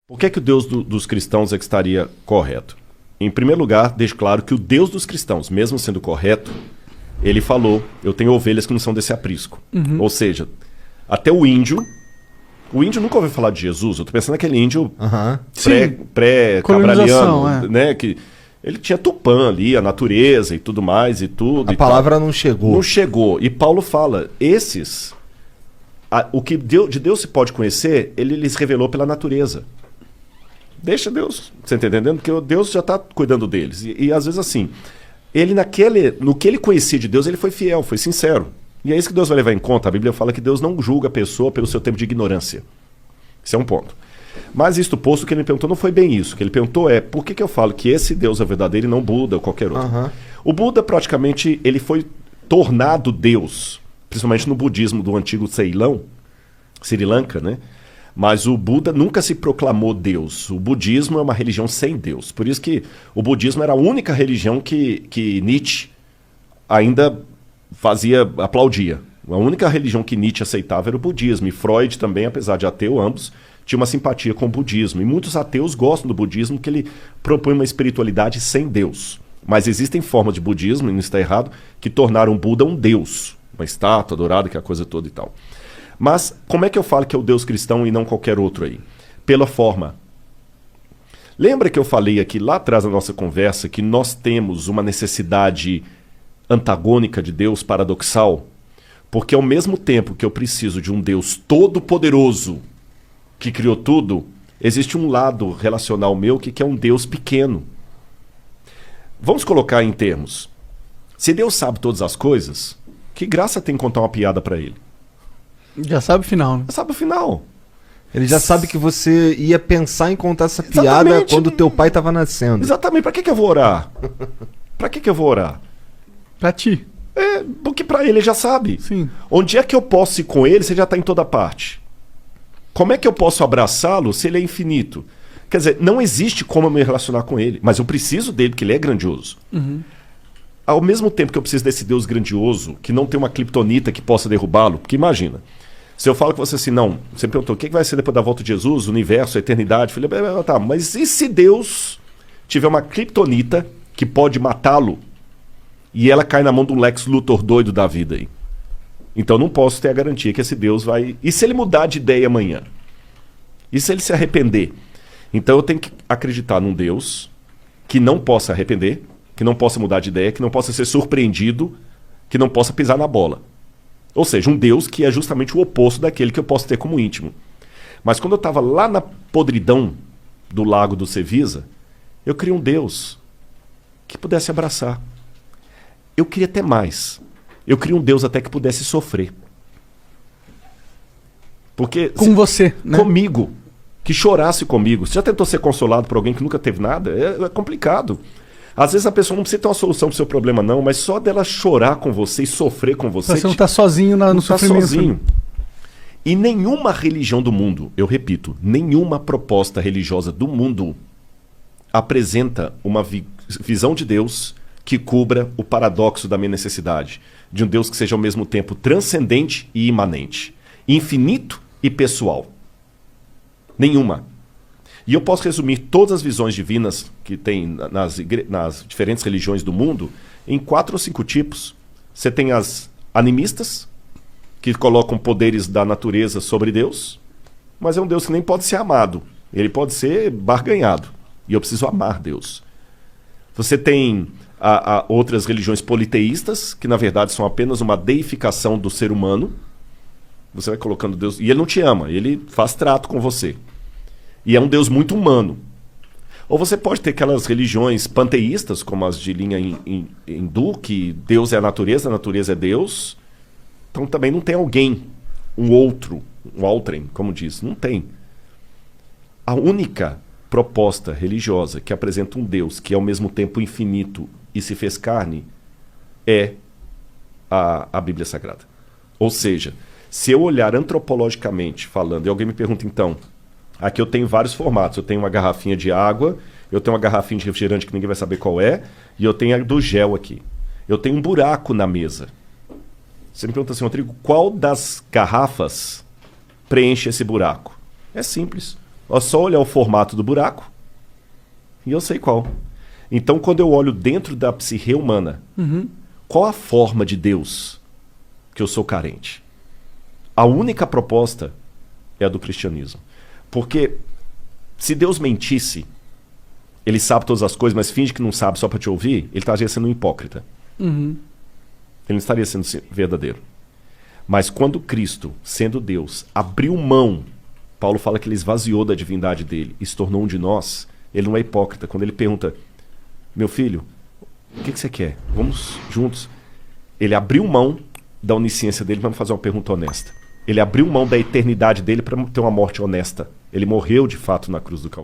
Por que é que o Deus dos cristãos é que estaria correto? Em primeiro lugar, deixo claro que o Deus dos cristãos, mesmo sendo correto, ele falou, eu tenho ovelhas que não são desse aprisco. Ou seja, até o índio nunca ouviu falar de Jesus. Eu tô pensando naquele índio pré-cabraliano, né? Que ele tinha Tupã ali, a natureza e tudo mais e tudo. A palavra não chegou. Não chegou. E Paulo fala, o que de Deus se pode conhecer, ele lhes revelou pela natureza. Deixa Deus, você está entendendo? Porque Deus já está cuidando deles. E às vezes assim, ele no que ele conhecia de Deus, ele foi fiel, foi sincero. E é isso que Deus vai levar em conta. A Bíblia fala que Deus não julga a pessoa pelo seu tempo de ignorância. Esse é um ponto. Mas isto posto, o que ele me perguntou não foi bem isso. O que ele perguntou é, por que eu falo que esse Deus é verdadeiro e não Buda ou qualquer outro? O Buda, praticamente, ele foi tornado Deus, principalmente no budismo do antigo Ceilão, Sri Lanka, né? Mas o Buda nunca se proclamou Deus. O budismo é uma religião sem Deus. Por isso que o budismo era a única religião que Nietzsche ainda aplaudia. A única religião que Nietzsche aceitava era o budismo. E Freud também, apesar de ateu, ambos, tinha uma simpatia com o budismo. E muitos ateus gostam do budismo porque ele propõe uma espiritualidade sem Deus. Mas existem formas de budismo, e não está errado, que tornaram o Buda um Deus. Uma estátua adorada, que é a coisa toda e tal. Mas como é que eu falo que é o Deus cristão e não qualquer outro aí? Pela forma. Lembra que eu falei aqui lá atrás na nossa conversa que nós temos uma necessidade antagônica de Deus, paradoxal? Porque ao mesmo tempo que eu preciso de um Deus todo-poderoso que criou tudo, existe um lado relacional meu que é um Deus pequeno. Vamos colocar em termos. Se Deus sabe todas as coisas, que graça tem contar uma piada para ele? Já sabe o final, né? Já sabe o final. Ele já sabe que você ia pensar em contar essa piada quando teu pai estava nascendo. Exatamente. Pra que eu vou orar? Pra que eu vou orar? Pra ti. Porque pra ele já sabe. Sim. Onde é que eu posso ir com ele se ele já tá em toda parte? Como é que eu posso abraçá-lo se ele é infinito? Quer dizer, não existe como eu me relacionar com ele. Mas eu preciso dele porque ele é grandioso. Ao mesmo tempo que eu preciso desse Deus grandioso, que não tem uma criptonita que possa derrubá-lo, porque imagina, se eu falo com você assim, não, você perguntou, o que vai ser depois da volta de Jesus, o universo, a eternidade? Eu falei, tá, mas e se Deus tiver uma criptonita que pode matá-lo e ela cai na mão de um Lex Luthor doido da vida aí? Então eu não posso ter a garantia que esse Deus vai... E se ele mudar de ideia amanhã? E se ele se arrepender? Então eu tenho que acreditar num Deus que não possa arrepender, que não possa mudar de ideia, que não possa ser surpreendido, que não possa pisar na bola. Ou seja, um Deus que é justamente o oposto daquele que eu posso ter como íntimo. Mas quando eu estava lá na podridão do lago do Cevisa, eu queria um Deus que pudesse abraçar. Eu queria até mais. Eu queria um Deus até que pudesse sofrer. Porque você, né? Comigo. Que chorasse comigo. Você já tentou ser consolado por alguém que nunca teve nada? É complicado. Às vezes a pessoa não precisa ter uma solução para o seu problema, não, mas só dela chorar com você e sofrer com você. Você não está sozinho no sofrimento. Sozinho. E nenhuma religião do mundo, eu repito, nenhuma proposta religiosa do mundo apresenta uma visão de Deus que cubra o paradoxo da minha necessidade. De um Deus que seja ao mesmo tempo transcendente e imanente. Infinito e pessoal. Nenhuma. E eu posso resumir todas as visões divinas que tem nas diferentes religiões do mundo em 4 ou 5 tipos. Você tem as animistas, que colocam poderes da natureza sobre Deus, mas é um Deus que nem pode ser amado. Ele pode ser barganhado. E eu preciso amar Deus. Você tem outras religiões politeístas, que na verdade são apenas uma deificação do ser humano. Você vai colocando Deus... E ele não te ama, ele faz trato com você. E é um Deus muito humano. Ou você pode ter aquelas religiões panteístas, como as de linha hindu, que Deus é a natureza é Deus. Então também não tem alguém, um outrem, como diz. Não tem. A única proposta religiosa que apresenta um Deus que é ao mesmo tempo infinito e se fez carne é a Bíblia Sagrada. Ou seja, se eu olhar antropologicamente falando, e alguém me pergunta então... Aqui eu tenho vários formatos. Eu tenho uma garrafinha de água, eu tenho uma garrafinha de refrigerante que ninguém vai saber qual é, e eu tenho a do gel aqui. Eu tenho um buraco na mesa. Você me pergunta assim, Rodrigo, qual das garrafas preenche esse buraco? É simples. É só olhar o formato do buraco e eu sei qual. Então, quando eu olho dentro da psique humana, qual a forma de Deus que eu sou carente? A única proposta é a do cristianismo. Porque se Deus mentisse, ele sabe todas as coisas, mas finge que não sabe só para te ouvir, ele estaria sendo um hipócrita. Ele não estaria sendo verdadeiro. Mas quando Cristo, sendo Deus, abriu mão, Paulo fala que ele esvaziou da divindade dele e se tornou um de nós, ele não é hipócrita. Quando ele pergunta, meu filho, o que você quer? Vamos juntos. Ele abriu mão da onisciência dele para me fazer uma pergunta honesta. Ele abriu mão da eternidade dele para ter uma morte honesta. Ele morreu de fato na cruz do Calvário.